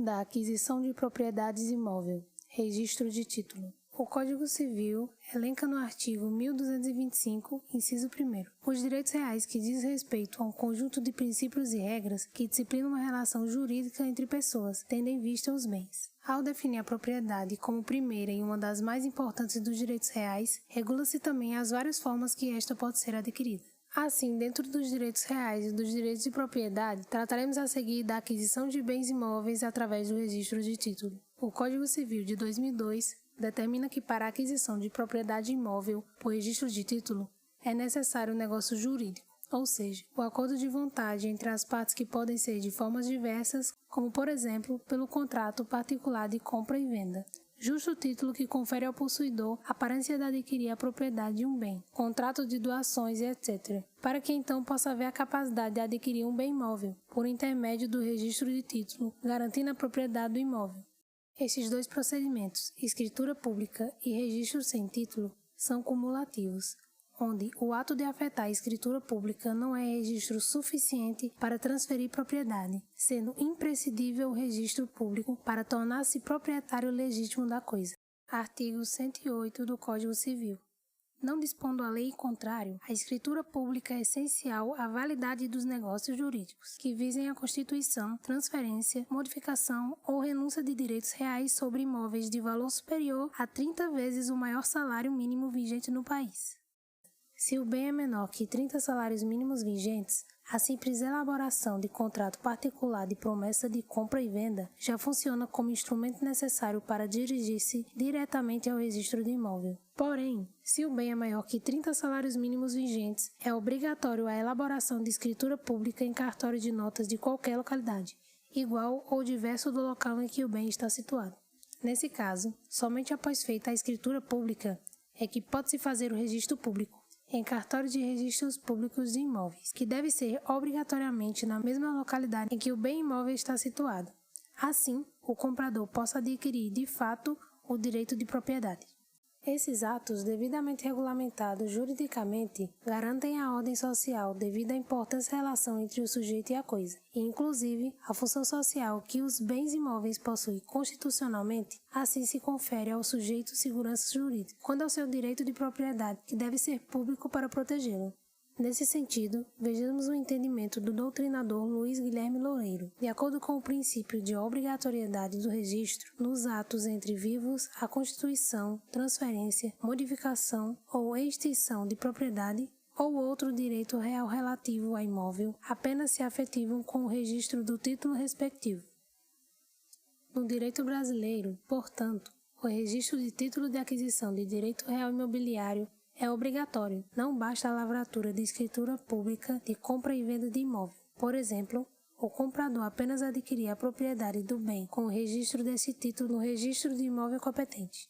da aquisição de propriedades imóvel, registro de título. O Código Civil elenca no artigo 1225, inciso 1º, os direitos reais que diz respeito a um conjunto de princípios e regras que disciplinam uma relação jurídica entre pessoas, tendo em vista os bens. Ao definir a propriedade como primeira e uma das mais importantes dos direitos reais, regula-se também as várias formas que esta pode ser adquirida. Assim, dentro dos direitos reais e dos direitos de propriedade, trataremos a seguir da aquisição de bens imóveis através do registro de título. O Código Civil de 2002 determina que para a aquisição de propriedade imóvel por registro de título é necessário um negócio jurídico, ou seja, o acordo de vontade entre as partes que podem ser de formas diversas, como por exemplo, pelo contrato particular de compra e venda. Justo título que confere ao possuidor a aparência de adquirir a propriedade de um bem, contrato de doações e etc., para que então possa haver a capacidade de adquirir um bem imóvel, por intermédio do registro de título, garantindo a propriedade do imóvel. Estes dois procedimentos, escritura pública e registro sem título, são cumulativos, onde o ato de afetar a escritura pública não é registro suficiente para transferir propriedade, sendo imprescindível o registro público para tornar-se proprietário legítimo da coisa. Artigo 108 do Código Civil. Não dispondo a lei em contrário, a escritura pública é essencial à validade dos negócios jurídicos, que visem a constituição, transferência, modificação ou renúncia de direitos reais sobre imóveis de valor superior a 30 vezes o maior salário mínimo vigente no país. Se o bem é menor que 30 salários mínimos vigentes, a simples elaboração de contrato particular de promessa de compra e venda já funciona como instrumento necessário para dirigir-se diretamente ao registro de imóvel. Porém, se o bem é maior que 30 salários mínimos vigentes, é obrigatório a elaboração de escritura pública em cartório de notas de qualquer localidade, igual ou diverso do local em que o bem está situado. Nesse caso, somente após feita a escritura pública é que pode-se fazer o registro público em cartório de registros públicos de imóveis, que deve ser obrigatoriamente na mesma localidade em que o bem imóvel está situado. Assim, o comprador possa adquirir, de fato, o direito de propriedade. Esses atos, devidamente regulamentados juridicamente, garantem a ordem social devido à importante relação entre o sujeito e a coisa, e inclusive a função social que os bens imóveis possuem constitucionalmente, assim se confere ao sujeito segurança jurídica, quando ao seu direito de propriedade, que deve ser público para protegê-lo. Nesse sentido, vejamos o entendimento do doutrinador Luiz Guilherme Loureiro. De acordo com o princípio de obrigatoriedade do registro, nos atos entre vivos, a constituição, transferência, modificação ou extinção de propriedade ou outro direito real relativo a imóvel apenas se afetivam com o registro do título respectivo. No direito brasileiro, portanto, o registro de título de aquisição de direito real imobiliário é obrigatório, não basta a lavratura de escritura pública de compra e venda de imóvel. Por exemplo, o comprador apenas adquirir a propriedade do bem com o registro desse título no registro de imóvel competente.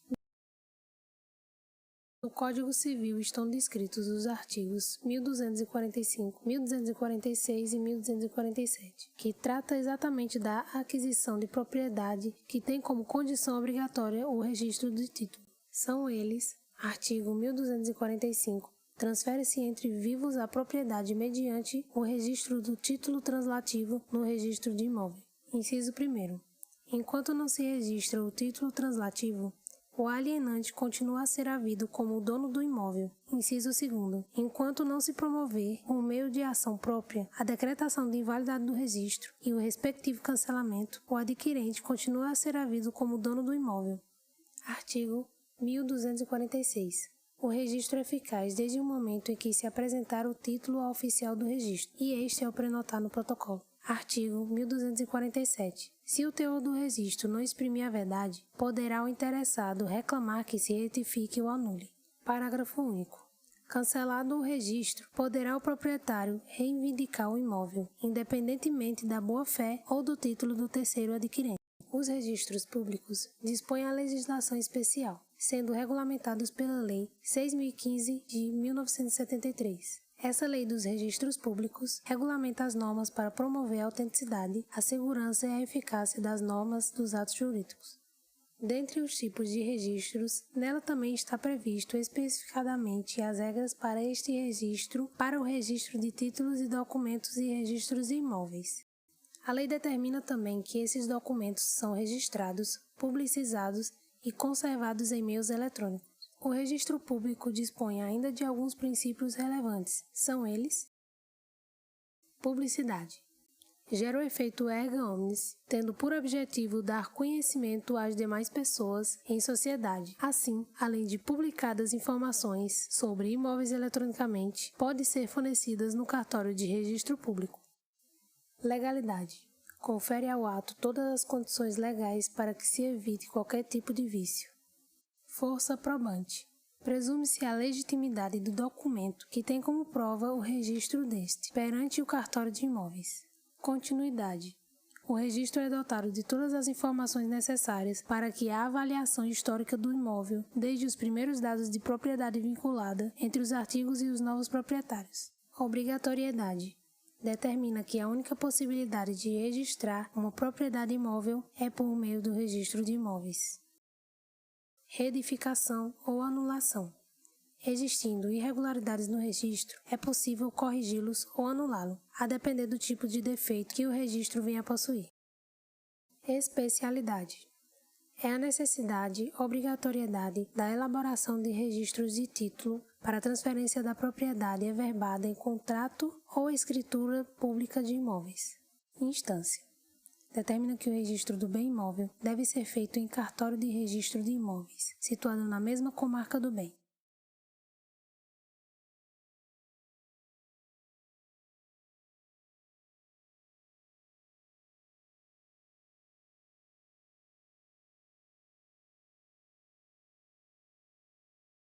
No Código Civil estão descritos os artigos 1245, 1246 e 1247, que trata exatamente da aquisição de propriedade que tem como condição obrigatória o registro de título. São eles: artigo 1245. Transfere-se entre vivos a propriedade mediante o registro do título translativo no registro de imóvel. Inciso 1º. Enquanto não se registra o título translativo, o alienante continua a ser havido como o dono do imóvel. Inciso 2º. Enquanto não se promover, por meio de ação própria, a decretação de invalidade do registro e o respectivo cancelamento, o adquirente continua a ser havido como dono do imóvel. Artigo 1246. O registro é eficaz desde o momento em que se apresentar o título ao oficial do registro, e este é o prenotar no protocolo. Artigo 1247. Se o teor do registro não exprimir a verdade, poderá o interessado reclamar que se retifique ou anule. Parágrafo único. Cancelado o registro, poderá o proprietário reivindicar o imóvel, independentemente da boa-fé ou do título do terceiro adquirente. Os registros públicos dispõem a legislação especial, sendo regulamentados pela Lei 6.015 de 1973. Essa Lei dos Registros Públicos regulamenta as normas para promover a autenticidade, a segurança e a eficácia das normas dos atos jurídicos. Dentre os tipos de registros, nela também está previsto especificadamente as regras para este registro, para o registro de títulos e documentos e registros de imóveis. A lei determina também que esses documentos são registrados, publicizados e conservados em meios eletrônicos. O registro público dispõe ainda de alguns princípios relevantes. São eles: publicidade. Gera o efeito erga omnes, tendo por objetivo dar conhecimento às demais pessoas em sociedade. Assim, além de publicadas informações sobre imóveis eletronicamente, podem ser fornecidas no cartório de registro público. Legalidade. Confere ao ato todas as condições legais para que se evite qualquer tipo de vício. Força probante. Presume-se a legitimidade do documento que tem como prova o registro deste perante o cartório de imóveis. Continuidade. O registro é dotado de todas as informações necessárias para que a avaliação histórica do imóvel, desde os primeiros dados de propriedade vinculada entre os artigos e os novos proprietários. Obrigatoriedade. Determina que a única possibilidade de registrar uma propriedade imóvel é por meio do registro de imóveis. Retificação ou anulação. Existindo irregularidades no registro, é possível corrigi-los ou anulá-lo, a depender do tipo de defeito que o registro venha a possuir. Especialidade. É a necessidade, obrigatoriedade da elaboração de registros de título para transferência da propriedade averbada em contrato ou escritura pública de imóveis. Instância. Determina que o registro do bem imóvel deve ser feito em cartório de registro de imóveis, situado na mesma comarca do bem.